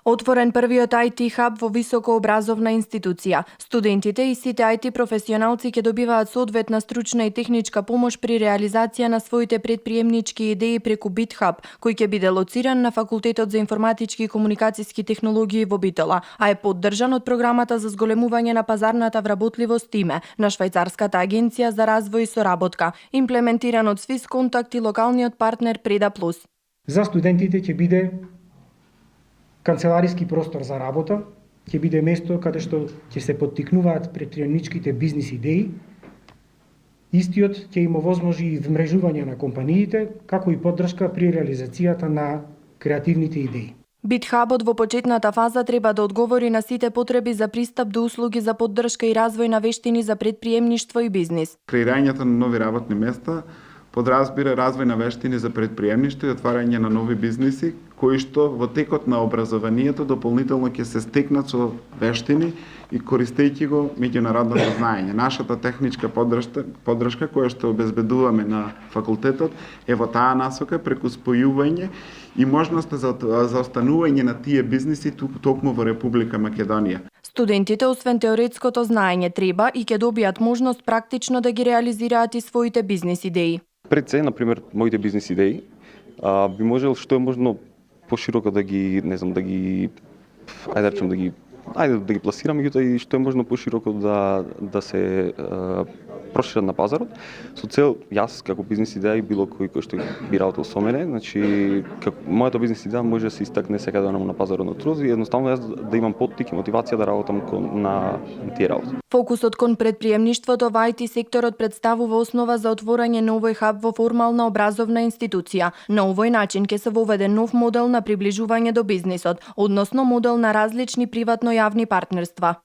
Отворен првиот IT хаб во високообразовна институција. Студентите и сите IT професионалци ќе добиваат соодветна стручна и техничка помош при реализација на своите предприемнички идеи преку BitHub, кој ќе биде лоциран на Факултетот за информатички и комуникацијски технологии во Битола, а е поддржан од програмата за зголемување на пазарната вработливост ТИМЕ на Швајцарската агенција за развој и соработка, имплементиран од Swisscontact и локалниот партнер Преда Плюс. За студентите ќе биде канцелариски простор за работа, ќе биде место каде што ќе се поттикнуваат предприемничките бизнис идеи. Истиот ќе им овозможи и вмрежување на компаниите, како и поддршка при реализацијата на креативните идеи. BitHubот во почетната фаза треба да одговори на сите потреби за пристап до услуги за поддршка и развој на вештини за предприемништво и бизнис. Креирањето на нови работни места подразбира развој на вештини за предприемништво и отварање на нови бизниси, кои што во текот на образованието дополнително ќе се стекнат со вештини и користејќи го меѓународното знаење. Нашата техничка поддршка која што обезбедуваме на факултетот е во таа насока преку спојување и можноста за останување на тие бизниси токму во Република Македонија. Студентите, освен теоретското знаење, треба и ќе добијат можност практично да ги реализираат и своите бизнис идеи. Пред се, например, моите бизнис идеи, би можел што е можно пошироко да ги, да ги пласирам, меѓутоа и што е можно пошироко да се прошират на пазарот, со цел јас како бизнис идеја и било кој што би работел со мене, значи мојата бизнис идеја може да се истакне секаде на пазарот на труд и едноставно јас да имам поттик и мотивација да работам на тие работи. Фокусот кон предприемништвото во IT секторот представува основа за отворање на овој хаб во формална образовна институција. На овој начин ќе се воведе нов модел на приближување до бизнисот, односно модел на различни приватно-јавни партнерства.